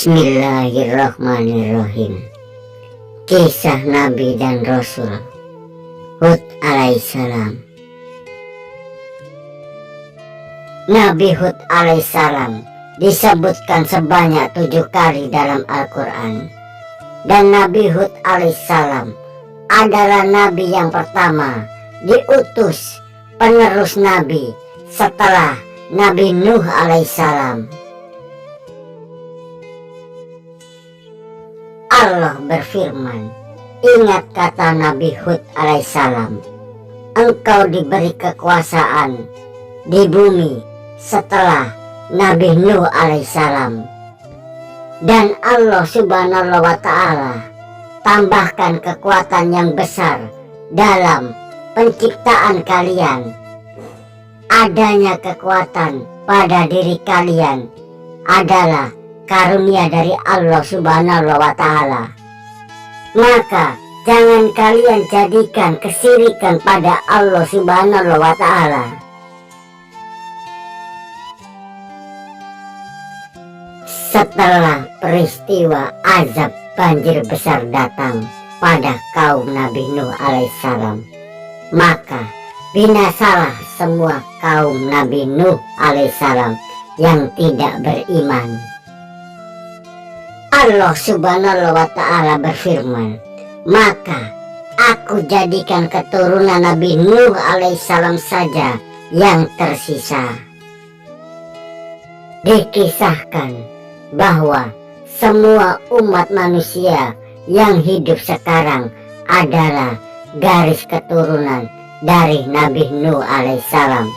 Bismillahirrahmanirrahim. Kisah Nabi dan Rasul Hud alaihissalam. Nabi Hud alaihissalam disebutkan sebanyak 7 kali dalam Al-Quran. Dan Nabi Hud alaihissalam adalah Nabi yang pertama diutus penerus Nabi setelah Nabi Nuh alaihissalam. Allah berfirman, ingat kata Nabi Hud alaihissalam, engkau diberi kekuasaan di bumi setelah Nabi Nuh alaihissalam. Dan Allah subhanahu wa ta'ala tambahkan kekuatan yang besar dalam penciptaan kalian. Adanya kekuatan pada diri kalian adalah karunia dari Allah subhanahu wa ta'ala. Maka jangan kalian jadikan kesyirikan pada Allah subhanahu wa ta'ala. Setelah peristiwa azab banjir besar datang pada kaum Nabi Nuh alaihissalam, maka binasalah semua kaum Nabi Nuh alaihissalam yang tidak beriman. Allah subhanahu wa ta'ala berfirman, maka aku jadikan keturunan Nabi Nuh alaihissalam saja yang tersisa. Dikisahkan bahwa semua umat manusia yang hidup sekarang adalah garis keturunan dari Nabi Nuh alaihissalam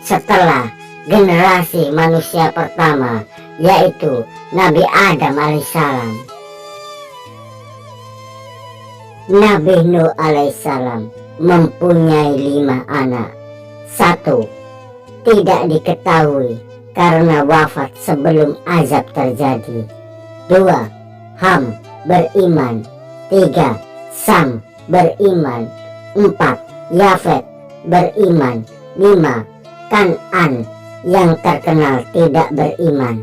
setelah generasi manusia pertama, yaitu Nabi Adam alaihissalam. Nabi Nuh alaihissalam mempunyai 5 anak. 1. Tidak diketahui karena wafat sebelum azab terjadi. 2. Ham beriman. 3. Sam beriman. 4. Yafet beriman. 5. Kan'an yang terkenal tidak beriman.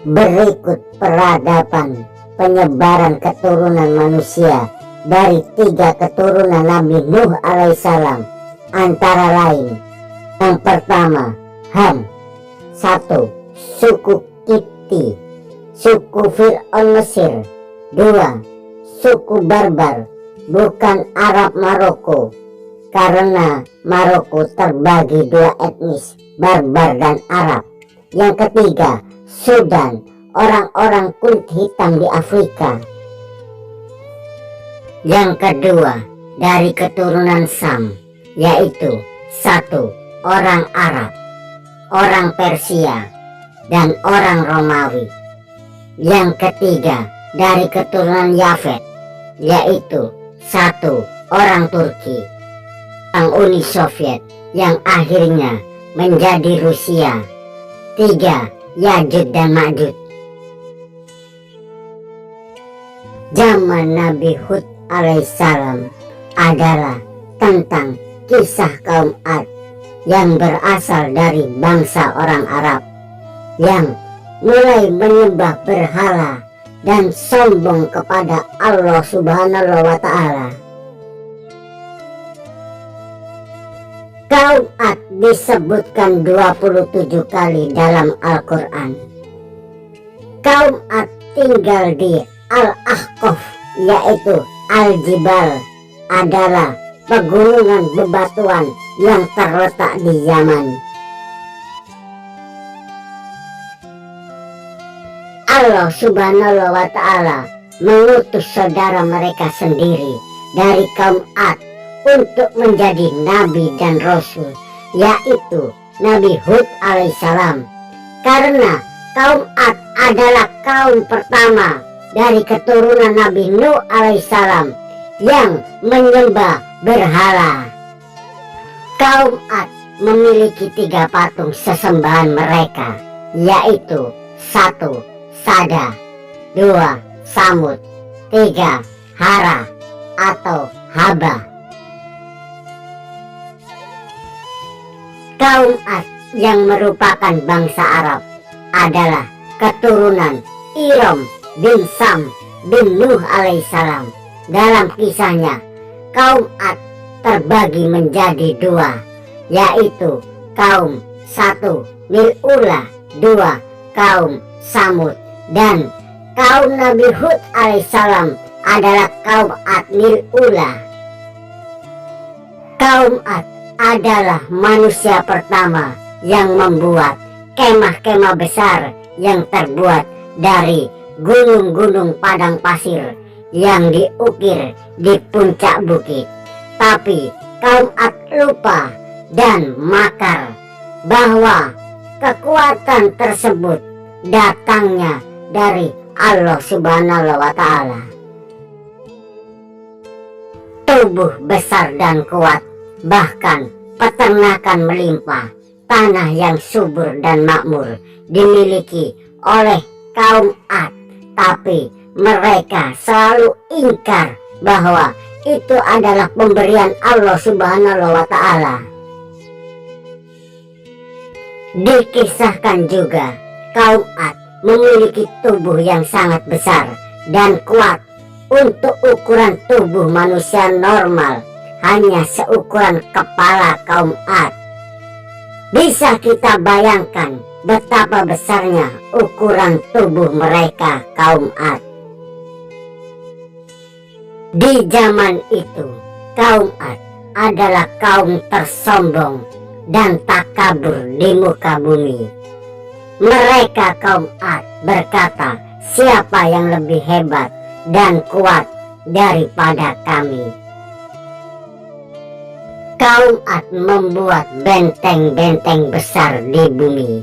Berikut peradaban penyebaran keturunan manusia dari 3 keturunan Nabi Nuh alaihissalam, antara lain: yang pertama, Ham. 1. Suku Kipti, suku Fir'aun Mesir. 2. Suku Barbar, bukan Arab Maroko, karena Maroko terbagi 2 etnis, Barbar dan Arab. Yang ketiga, Sudan, orang-orang kulit hitam di Afrika. Yang kedua, dari keturunan Sam, yaitu 1. Orang Arab, orang Persia, dan orang Romawi. Yang ketiga, dari keturunan Yafet, yaitu 1. Orang Turki, orang Uni Soviet yang akhirnya menjadi Rusia. 3. Yajud dan Majud. Zaman Nabi Hud alaihissalam adalah tentang kisah kaum Ad yang berasal dari bangsa orang Arab yang mulai menyembah berhala dan sombong kepada Allah subhanahu wa ta'ala. Kaum Ad disebutkan 27 kali dalam Al-Quran. Kaum Ad tinggal di Al-Ahqaf, yaitu Al-Jibal, adalah pegunungan bebatuan yang terletak di Yaman. Allah subhanahu wa ta'ala mengutus saudara mereka sendiri dari kaum Ad untuk menjadi Nabi dan Rasul, yaitu Nabi Hud alaihissalam. Karena kaum Ad adalah kaum pertama dari keturunan Nabi Nuh alaihissalam yang menyembah berhala. Kaum Ad memiliki 3 patung sesembahan mereka, yaitu 1. Sada, 2. Samud, 3. Hara atau Haba. Kaum Ad yang merupakan bangsa Arab adalah keturunan Iram bin Sam bin Nuh alaihissalam. Dalam kisahnya, kaum Ad terbagi menjadi dua, yaitu kaum 1 Mil'ula, 2 kaum Samud, dan kaum Nabi Hud alaihissalam adalah kaum Ad Mil'ula. Kaum Ad adalah manusia pertama yang membuat kemah-kemah besar yang terbuat dari gunung-gunung padang pasir yang diukir di puncak bukit. Tapi kaum Ad lupa dan makar bahwa kekuatan tersebut datangnya dari Allah Subhanahu wa Ta'ala. Tubuh besar dan kuat, bahkan peternakan melimpah, tanah yang subur dan makmur dimiliki oleh kaum Ad, tapi mereka selalu ingkar bahwa itu adalah pemberian Allah Subhanahu wa Ta'ala. Dikisahkan juga kaum Ad memiliki tubuh yang sangat besar dan kuat. Untuk ukuran tubuh manusia normal hanya seukuran kepala kaum Ad. Bisa kita bayangkan betapa besarnya ukuran tubuh mereka kaum Ad. Di zaman itu, kaum Ad adalah kaum tersombong dan takabur di muka bumi. Mereka kaum Ad berkata, siapa yang lebih hebat dan kuat daripada kami? Kaum Ad membuat benteng-benteng besar di bumi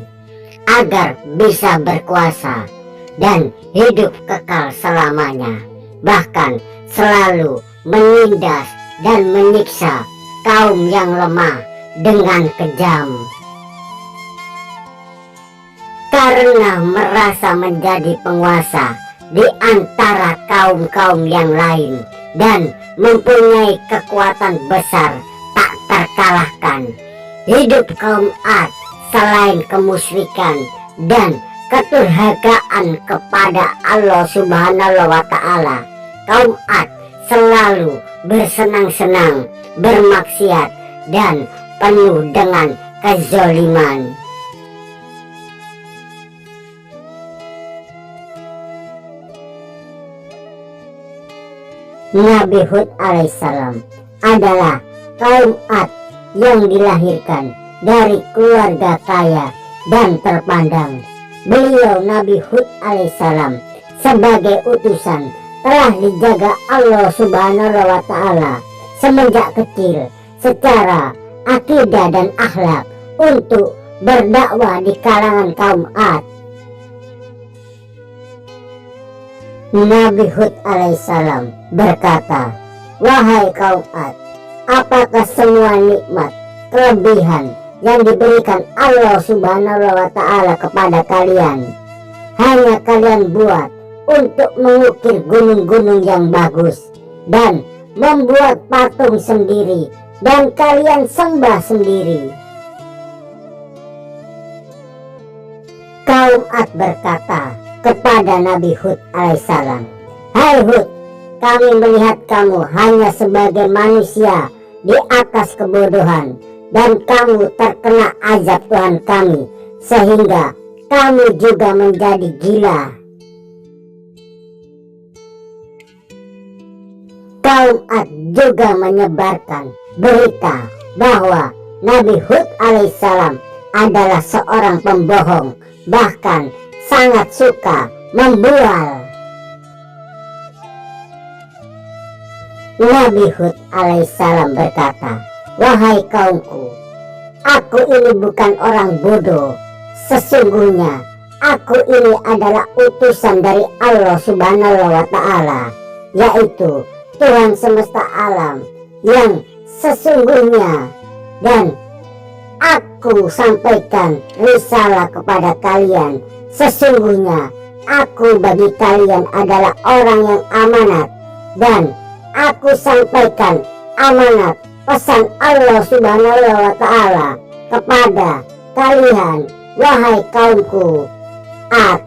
agar bisa berkuasa dan hidup kekal selamanya. Bahkan selalu menindas dan menyiksa kaum yang lemah dengan kejam. Karena merasa menjadi penguasa di antara kaum-kaum yang lain dan mempunyai kekuatan besar tak terkalahkan, hidup kaum Ad selain kemusyrikan dan keturhakaan kepada Allah Subhanahu wa Ta'ala, kaum Ad selalu bersenang-senang, bermaksiat, dan penuh dengan kezaliman. Nabi Hud alaihissalam adalah kaum Ad yang dilahirkan dari keluarga kaya dan terpandang. Beliau Nabi Hud alaihissalam sebagai utusan telah dijaga Allah Subhanahu wa Ta'ala semenjak kecil secara akidah dan akhlak untuk berdakwah di kalangan kaum Ad. Nabi Hud alaihissalam berkata, wahai kaum Ad, apakah semua nikmat, kelebihan yang diberikan Allah Subhanahu wa Ta'ala kepada kalian hanya kalian buat untuk mengukir gunung-gunung yang bagus dan membuat patung sendiri dan kalian sembah sendiri? Kaum Ad berkata kepada Nabi Hud alaihissalam, hai Hud, kami melihat kamu hanya sebagai manusia di atas kebodohan dan kamu terkena azab Tuhan kami sehingga kamu juga menjadi gila. Kaum Ad juga menyebarkan berita bahwa Nabi Hud alaihissalam adalah seorang pembohong, bahkan sangat suka membual. Nabi Hud alaihissalam berkata, wahai kaumku, aku ini bukan orang bodoh. Sesungguhnya aku ini adalah utusan dari Allah Subhanahu wa Ta'ala, yaitu Tuhan semesta alam yang sesungguhnya, dan aku sampaikan risalah kepada kalian. Sesungguhnya aku bagi kalian adalah orang yang amanat, dan aku sampaikan amanat pesan Allah Subhanahu wa Ta'ala kepada kalian, wahai kaumku, Ad.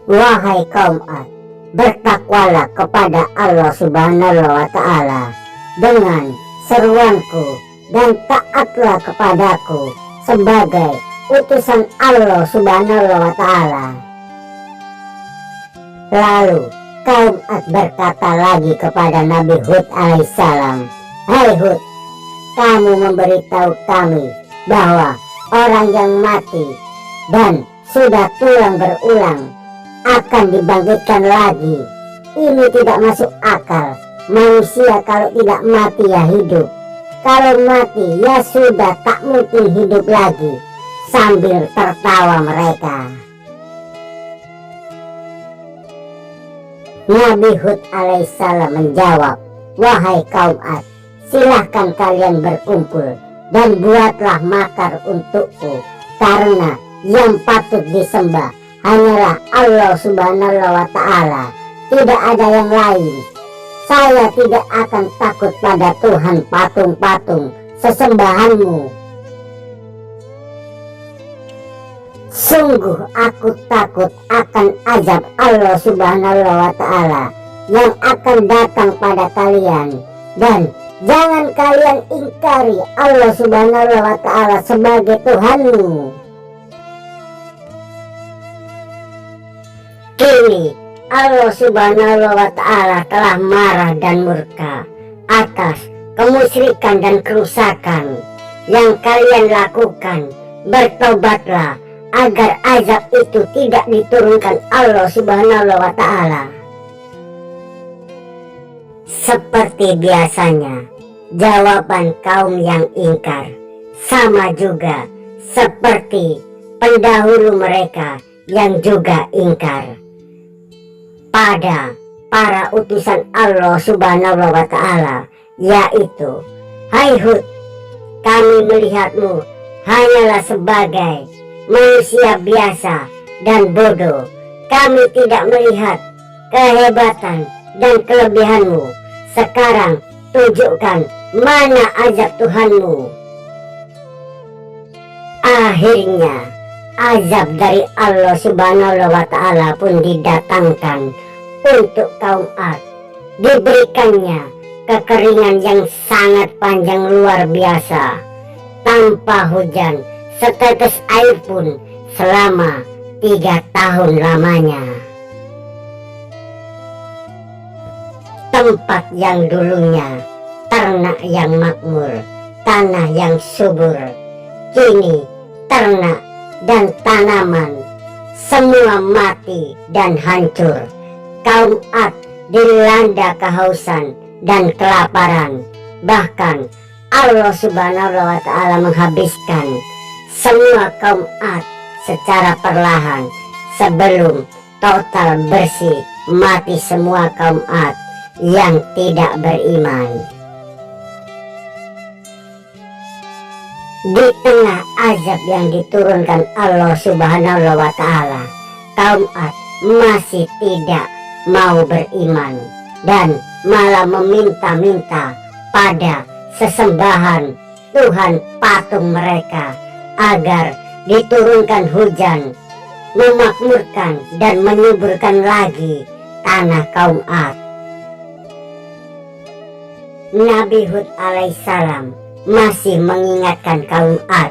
Wahai kaum Ad, bertakwalah kepada Allah Subhanahu wa Ta'ala dengan seruanku dan taatlah kepadaku sebagai utusan Allah Subhanahu wa Ta'ala. Lalu kaum Ad berkata lagi kepada Nabi Hud alaihissalam, "Hai Hud, kamu memberitahu kami bahwa orang yang mati dan sudah tulang berulang akan dibangkitkan lagi. Ini tidak masuk akal. Manusia kalau tidak mati ya hidup. Kalau mati ya sudah tak mungkin hidup lagi." Sambil tertawa mereka, Nabi Hud alaihissalam menjawab, "Wahai kaum Ad, silahkan kalian berkumpul dan buatlah makar untukku, karena yang patut disembah hanyalah Allah Subhanahu wa Ta'ala, tidak ada yang lain. Saya tidak akan takut pada Tuhan patung-patung sesembahanmu. Sungguh aku takut akan azab Allah Subhanahu wa Ta'ala yang akan datang pada kalian, dan jangan kalian ingkari Allah Subhanahu wa Ta'ala sebagai Tuhanmu." Kini Allah Subhanahu wa Ta'ala telah marah dan murka atas kemusyrikan dan kerusakan yang kalian lakukan. Bertobatlah agar azab itu tidak diturunkan Allah Subhanahu wa Ta'ala. Seperti biasanya, jawaban kaum yang ingkar sama juga seperti pendahulu mereka yang juga ingkar pada para utusan Allah Subhanahu wa Ta'ala, yaitu, "Hai Hud, kami melihatmu hanyalah sebagai manusia biasa dan bodoh. Kami tidak melihat kehebatan dan kelebihanmu. Sekarang tunjukkan mana azab Tuhanmu." Akhirnya azab dari Allah Subhanahu wa Ta'ala pun didatangkan untuk kaum Ad. Diberikannya kekeringan yang sangat panjang luar biasa, tanpa hujan setetes air pun selama 3 tahun lamanya. Tempat yang dulunya ternak yang makmur, tanah yang subur, kini ternak dan tanaman semua mati dan hancur. Kaum Ad dilanda kehausan dan kelaparan. Bahkan Allah Subhanahu wa Ta'ala menghabiskan semua kaum Ad secara perlahan sebelum total bersih mati semua kaum Ad yang tidak beriman. Di tengah azab yang diturunkan Allah Subhanahu wa Ta'ala, kaum Ad masih tidak mau beriman dan malah meminta-minta pada sesembahan Tuhan patung mereka agar diturunkan hujan, memakmurkan dan menyuburkan lagi tanah kaum Ad. Nabi Hud alaihissalam masih mengingatkan kaum Ad,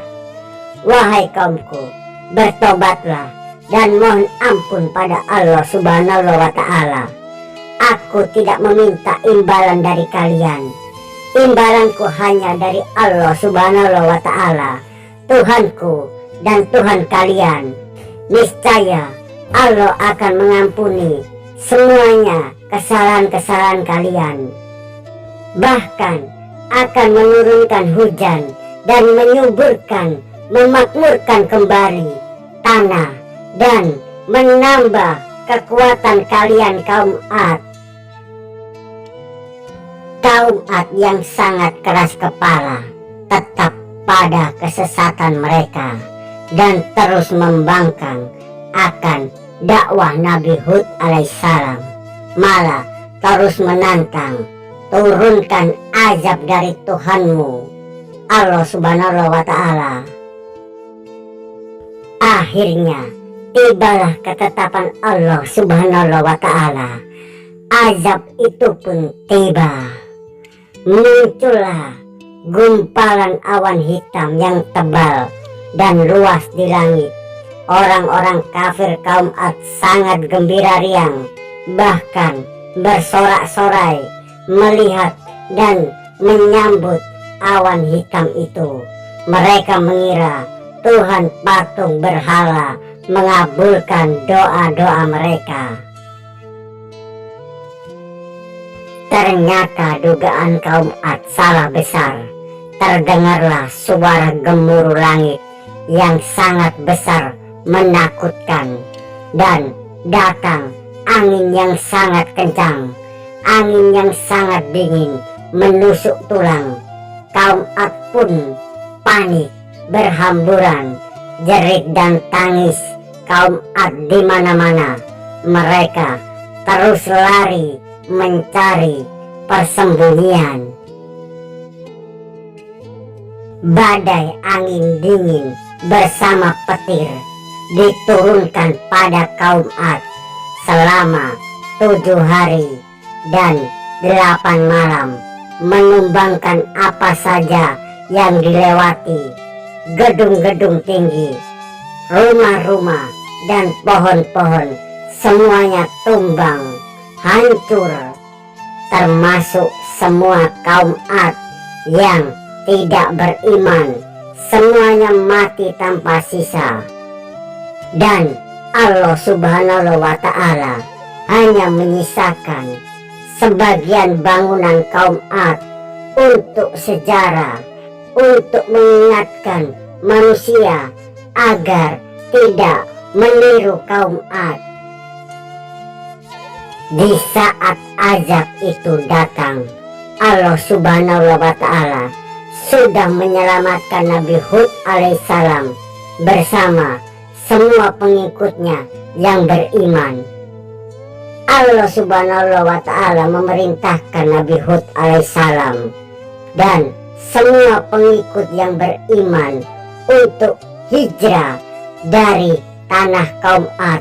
"Wahai kaumku, bertobatlah dan mohon ampun pada Allah Subhanahu wa Ta'ala. Aku tidak meminta imbalan dari kalian. Imbalanku hanya dari Allah Subhanahu wa Ta'ala, Tuhanku dan Tuhan kalian. Niscaya Allah akan mengampuni semuanya kesalahan-kesalahan kalian. Bahkan akan menurunkan hujan dan menyuburkan, memakmurkan kembali tanah dan menambah kekuatan kalian kaum Ad." Kaum Ad yang sangat keras kepala tetap pada kesesatan mereka dan terus membangkang akan dakwah Nabi Hud alaihissalam, malah terus menantang, "Turunkan azab dari Tuhanmu." Allah Subhanahu wa Ta'ala. Akhirnya tibalah ketetapan Allah Subhanahu wa Ta'ala. Azab itu pun tiba. Muncullah gumpalan awan hitam yang tebal dan luas di langit. Orang-orang kafir kaum Ad sangat gembira riang, bahkan bersorak-sorai melihat dan menyambut awan hitam itu. Mereka mengira Tuhan patung berhala mengabulkan doa-doa mereka. Ternyata dugaan kaum Ad salah besar. Terdengarlah suara gemuruh langit yang sangat besar menakutkan, dan datang angin yang sangat kencang, angin yang sangat dingin menusuk tulang. Kaum Ad pun panik, berhamburan, jerit dan tangis kaum Ad di mana-mana. Mereka terus lari mencari persembunyian. Badai angin dingin bersama petir diturunkan pada kaum Ad selama 7 hari dan 8 malam, menumbangkan apa saja yang dilewati. Gedung-gedung tinggi, rumah-rumah, dan pohon-pohon semuanya tumbang, hancur, termasuk semua kaum Ad yang tidak beriman. Semuanya mati tanpa sisa. Dan Allah Subhanahu wa Ta'ala hanya menyisakan sebagian bangunan kaum Ad untuk sejarah, untuk mengingatkan manusia agar tidak meniru kaum Ad. Di saat azab itu datang, Allah Subhanahu wa Ta'ala sudah menyelamatkan Nabi Hud alaihissalam bersama semua pengikutnya yang beriman. Allah Subhanahu wa Ta'ala memerintahkan Nabi Hud alaihissalam dan semua pengikut yang beriman untuk hijrah dari tanah kaum Ad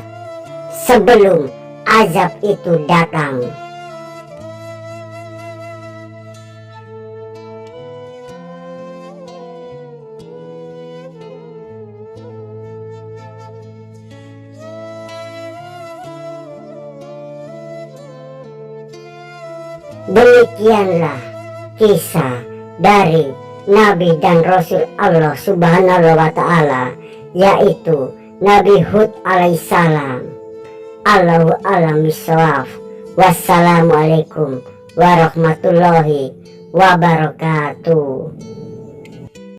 sebelum azab itu datang. Demikianlah kisah dari Nabi dan Rasul Allah Subhanahu wa Ta'ala, yaitu Nabi Hud alaihissalam. Allahu a'lam bishawab. Wassalamualaikum warahmatullahi wabarakatuh.